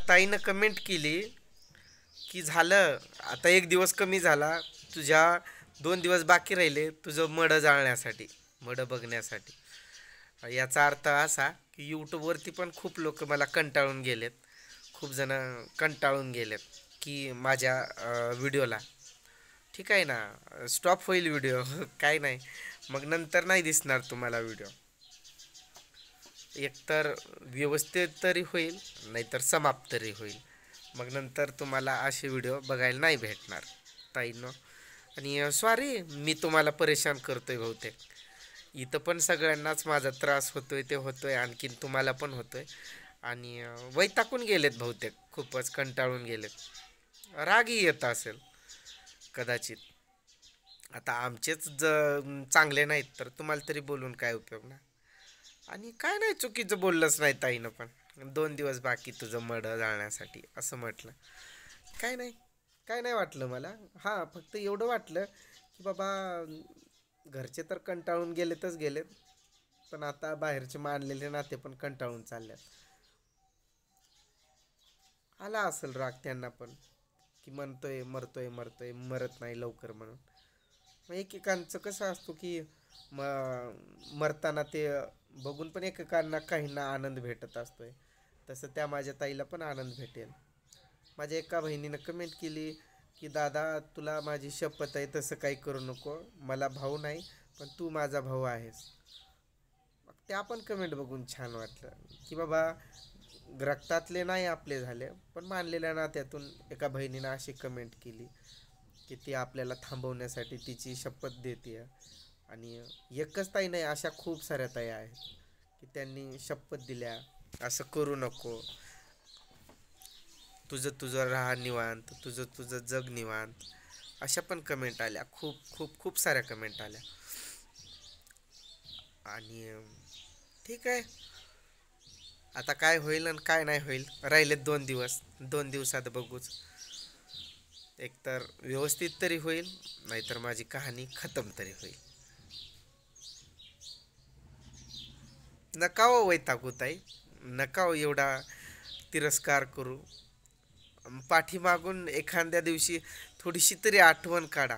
ताईनं comment केली की झालं आता एक दिवस कमी झाला, तुझ्या 2 दिवस बाकी राहिले तुझं मड जाळण्यासाठी, मड बघण्यासाठी. याचा अर्थ असा की यूट्यूबवरती पण खूप लोक मला कंटाळून गेलेत, खूप जण कंटाळून गेलेत की माझ्या व्हिडिओला. ठीक आहे ना, स्टॉप होईल व्हिडिओ काय नाही, मग नंतर नाही दिसणार तुम्हाला व्हिडिओ. एकतर व्यवस्थित तरी होईल, नाहीतर समाप्त तरी होईल. मग नंतर तुम्हाला असे व्हिडिओ बघायला नाही भेटणार ताईंनो. आणि सॉरी मी तुम्हाला परेशान करतोय बहुतेक. इथं पण सगळ्यांनाच माझा त्रास होतोय, ते होतोय, आणखीन तुम्हाला पण होतोय. आणि वैतागून गेलेत बहुतेक, खूपच कंटाळून गेलेत. रागही येत असेल कदाचित. आता आमचेच चांगले नाहीत तर तुम्हाला तरी बोलून काय उपयोग ना. आणि काय नाही, चुकीचं बोललंच नाही ताईनं पण. 2 दिवस बाकी तुझं मड जाळण्यासाठी असं म्हटलं. काय नाही, काय नाही वाटलं मला. हां, फक्त एवढं वाटलं की बाबा घरचे तर कंटाळून गेलेतच गेलेत, पण आता बाहेरचे मानलेले नाते पण कंटाळून चालल्यात. आला असेल राग त्यांना पण की म्हणतोय मरतोय मरतोय, मरत नाही लवकर म्हणून. मग एकेकांचं कसं असतो की म मरताना ते बघून पण एकेकांना काहींना आनंद भेटत असतोय. तसं त्या माझ्या ताईला पण आनंद भेटेल. माझ्या एका बहिणीनं कमेंट केली की दादा तुला माझी शपथ आहे तसं काही करू नको, मला भाऊ नाही पण तू माझा भाऊ आहेस. मग त्या पण कमेंट बघून छान वाटलं की बाबा रक्तातले नाही आपले झाले, पण मानलेल्या नात्यातून एका बहिणीनं अशी कमेंट केली की ती आपल्याला थांबवण्यासाठी तिची शपथ देते. आणि एकच ताई नाही, अशा खूप साऱ्या ताई आहेत की त्यांनी शपथ दिल्या असं करू नको, तुझं तुझं राहा निवांत, तुझं तुझं जग निवांत. अशा पण कमेंट आल्या, खूप खूप खूप साऱ्या कमेंट आल्या. आणि ठीक आहे, आता काय होईल आणि काय नाही होईल, राहिलेत 2 दिवस, 2 दिवसात बघूच. एकतर व्यवस्थित तरी होईल, नाहीतर माझी कहाणी खतम तरी होईल. नका हो वैतागू ताई, नका हो एवढा तिरस्कार करू. पाठीमागून एखाद्या दिवशी थोडीशी तरी आठवण काढा.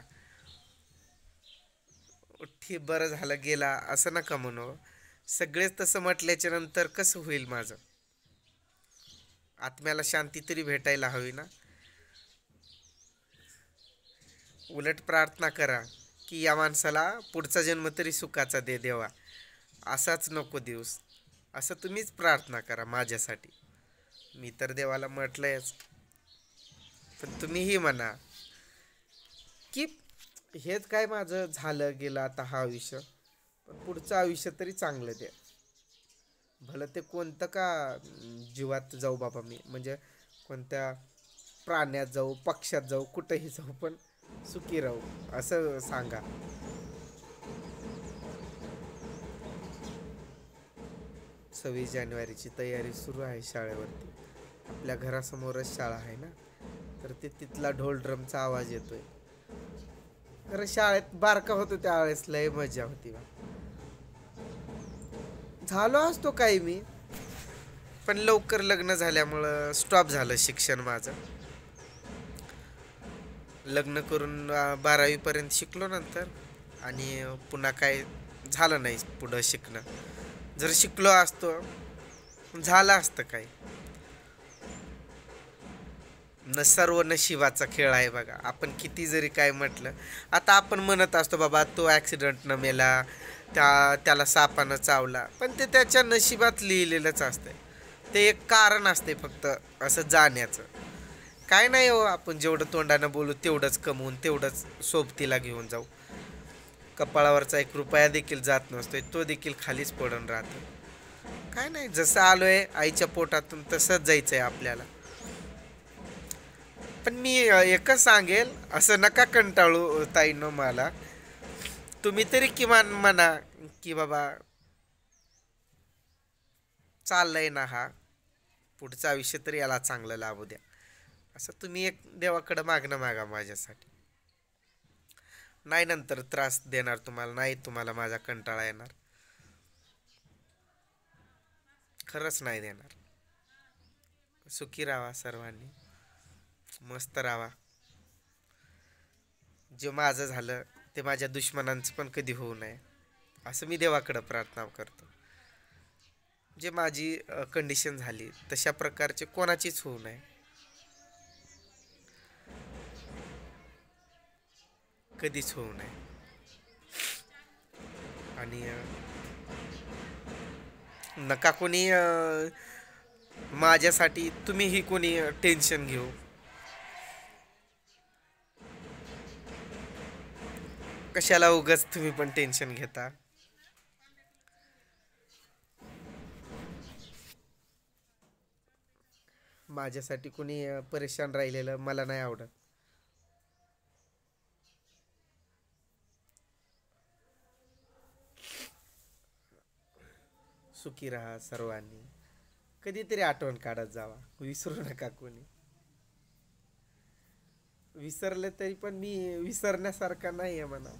ठीक बरं झालं गेला असं नका म्हणू. सगळेच तसं म्हटल्याच्या नंतर कसं होईल माझं? आत्म्याला शांती तरी भेटायला हवी ना. उलट प्रार्थना करा की या माणसाला पुढचा जन्म तरी सुखाचा दे देवा, असाच नको दिवस. असं तुम्हीच प्रार्थना करा माझ्यासाठी. मी तर देवाला म्हटलंयच, पण तुम्हीही म्हणा की हेच काय माझं झालं गेलं आता हा आयुष्य, पण पुढचं आयुष्य तरी चांगलं द्या. भलं ते कोणतं का जीवात जाऊ बाबा, मी म्हणजे कोणत्या प्राण्यात जाऊ, पक्षात जाऊ, कुठंही जाऊ, पण सुखी राहू असं सांगा. 26 जानेवारीची तयारी सुरू आहे शाळेवरती. आपल्या घरासमोरच शाळा आहे ना, तर ते तिथला ढोल ड्रमचा आवाज येतोय. खरं शाळेत बारका होतो त्यावेळेस लय मजा होती बा. झालो असतो काही मी, पण लवकर लग्न झाल्यामुळं स्टॉप झालं शिक्षण माझं. लग्न करून 12वी पर्यंत शिकलो नंतर, आणि पुन्हा काय झालं नाही पुढं शिकणं. जर शिकलो असतो झालं असतं काय. सर्व नशिबाचा खेळ आहे बघा. आपण किती जरी काय म्हटलं, आता आपण म्हणत असतो बाबा तो ॲक्सिडेंटनं मेला, त्याला सापानं चावला, पण ते त्याच्या नशिबात लिहिलेलंच असतंय. ते एक कारण असते फक्त असं जाण्याचं. काय नाही हो, आपण जेवढं तोंडानं बोलू तेवढंच कमवून तेवढंच सोबतीला घेऊन जाऊ. कपाळावरचा 1 रुपया देखील जात नसतोय, तो देखील खालीच पडून राहतो. काय नाही, जसं आलोय आईच्या पोटातून तसंच जायचंय आपल्याला. पण मी एकच सांगेल, असं नका कंटाळू ताईनो मला. तुम्ही तरी किमान म्हणा की बाबा चाललंय ना हा, पुढचं आयुष्य तरी याला चांगलं लाभू द्या, असं तुम्ही एक देवाकडं मागणं मागा माझ्यासाठी. नाही नंतर त्रास देणार तुम्हाला, नाही तुम्हाला माझा कंटाळा येणार, खरंच नाही देणार. सुखी राहा सर्वांनी, मस्त राहा. जे माझं झालं ते माझ्या दुश्मनांचं पण कधी होऊ नये असं मी देवाकडं प्रार्थना करतो. जे माझी कंडिशन झाली तशा प्रकारचे कोणाचीच होऊ नये. कधीच होऊ नये. आणि नका कोणी माझ्यासाठी तुम्हीही कोणी टेन्शन घेऊ. कशाला उगाच तुम्ही पण टेन्शन घेता. माझ्यासाठी कोणी परेशान राहिलेलं मला नाही आवडत. सुखी राहा सर्वांनी. कधीतरी आठवण काढत जावा, विसरू नका कोणी. विसरले तरी पण मी विसरण्यासारखा नाही आहे म्हणा.